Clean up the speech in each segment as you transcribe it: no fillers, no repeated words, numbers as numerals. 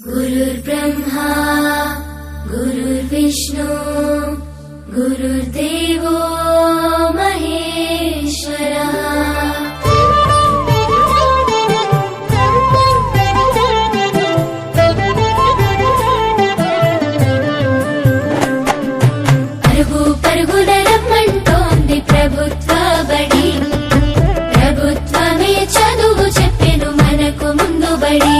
गुरुर्ब्रह्मा गुरुर्विष्णु गुरुर्देवो महेश्वरा। పరుగు పరుగున రమ్మంటోంది ప్రభుత్వ బడి, ప్రభుత్వమే చదువు చెప్పెను మనకు ముందు బడి.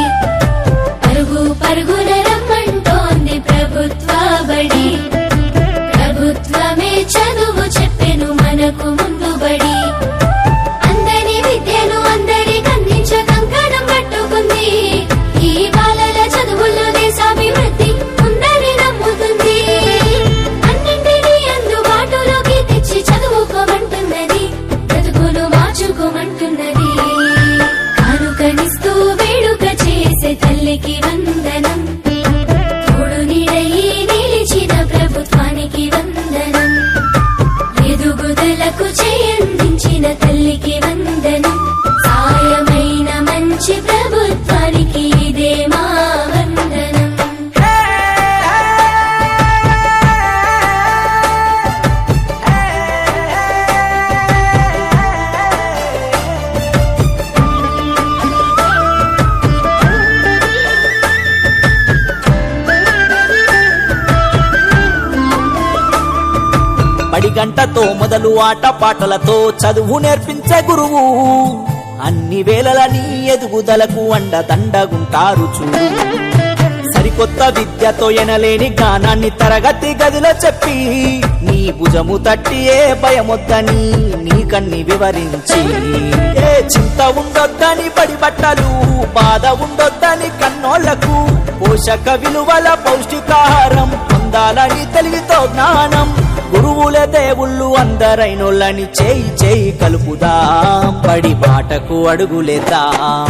పరుగు పరుగున రమ్మంటోంది ప్రభుత్వ బడి, ప్రభుత్వమే చదువు చెప్పెను మనకు ముందు బడి. అందరి విద్యను అందరికి అందించ కంకణం పట్టుకుంది, ఈ బాలల చదువుల్లో దేశాభివృద్ధి ఉందని నమ్ముతుంది. అన్నింటినీ అందుబాటులోకి తెచ్చి చదువుకోమంటున్నది, బ్రతుకును మార్చుకోమంటున్నది. కానుకనిస్తూ వేడుక చేసే తల్లికి వందనం, తోడు నీడయి నిలిచిన ప్రభుత్వానికి వందనం. ఎదుగుదలకు చేయందించిన తల్లికి వందనం, సాయమైన మంచి ప్రభుత్వానికి ఇదే మా వందనం. బడి గంటతో మొదలు ఆట పాటలతో చదువు నేర్పించే గురువు, అన్ని వేళలని ఎదుగుదలకు అండదండగుంటారు చూడు. సరికొత్త విద్యతో ఎనలేని జ్ఞానాన్ని తరగతి గదిలో చెప్పి, నీ భుజము తట్టి ఏ భయమొద్దని నీకన్ని వివరించి, ఏ చింత ఉండొద్దని బడి బట్టలు, బాధ ఉండొద్దని కన్నోళ్లకు, పోషక విలువల పౌష్టికాహారం పొందాలని తెలివితో జ్ఞానం. గురువుల దేవుళ్ళు అందరైనోళ్ళని చేయి చేయి కలుపుదాం, బడి బాటకు అడుగులేద్దాం.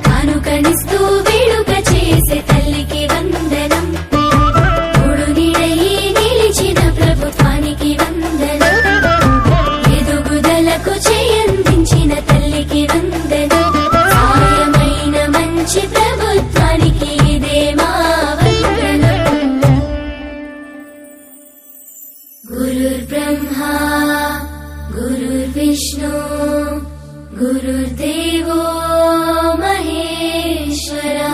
కానుకనిస్తూ వేడుక చేసే తల్లికి వందనం, తోడు నీడయి నిలిచిన ప్రభుత్వానికి వందనం. ఎదుగుదలకు చేయందించిన తల్లికి వందనం, సాయమైన మంచి ప్రభుత్వానికి ఇదే మా వందనం. गुरुर्ब्रह्मा गुरुर्विष्णु गुरुर्देवो महेश्वरा।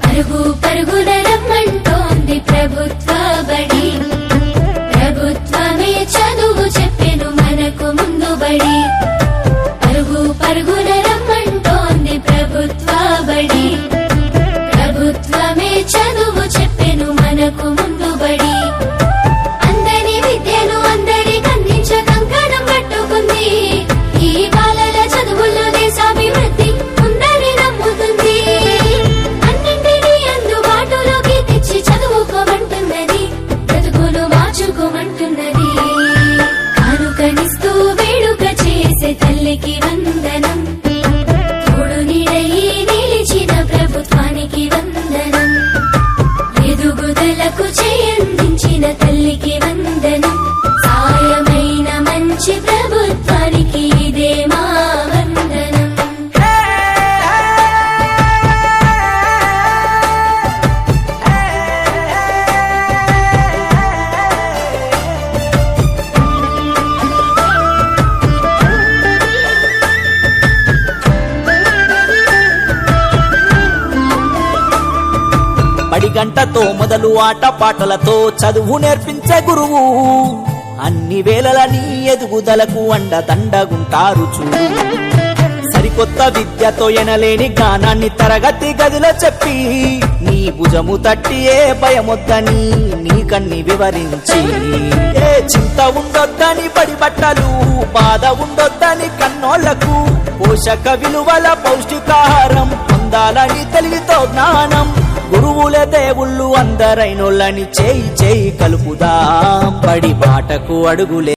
పరుగు పరుగున రమ్మంటోంది ప్రభుత్వ బడి, ప్రభుత్వమే చదువు చెప్పెను మనకు ముందు బడి. పరుగు పరుగున రమ్మంటోంది ప్రభుత్వ బడి, ప్రభుత్వమే చదువు చెప్పెను మనకు ముందు బడి. అందరి విద్యను అందరికి అందించ కంకణం పట్టుకుంది, ఈ బాలల చదువుల్లో దేశాభివృద్ధి ఉందని నమ్ముతుంది. అన్నింటినీ అందుబాటులోకి తెచ్చి చదువుకోమంటున్నది, బ్రతుకును మార్చుకోమంటున్నది. కానుకనిస్తూ వేడుక చేసే తల్లికి వందనం, తోడు నీడయి నిలిచిన ప్రభుత్వానికి వందనం. ఎదుగుదలకు చేయందించిన తల్లికి వందనం, సాయమైన మంచి ప్రభుత్వానికి ఇదే మా వందనం. బడి గంటతో మొదలు ఆట పాటలతో చదువు నేర్పించే గురువు, అన్ని వేళలని ఎదుగుదలకు అండదండగుంటారు చూడు. సరికొత్త విద్యతో ఎనలేని జ్ఞానాన్ని తరగతి గదిలో చెప్పి, నీ భుజము తట్టి ఏ భయమొద్దని నీకన్ని వివరించి, ఏ చింత ఉండొద్దని బడి బట్టలు, బాధ ఉండొద్దని కన్నోళ్లకు, పోషక విలువల పౌష్టికాహారం పొందాలని తెలివితో జ్ఞానం. గురువుల దేవుళ్ళు అందరైనోళ్ళని చేయి చేయి కలుపుదాం, బడి బాటకు అడుగులే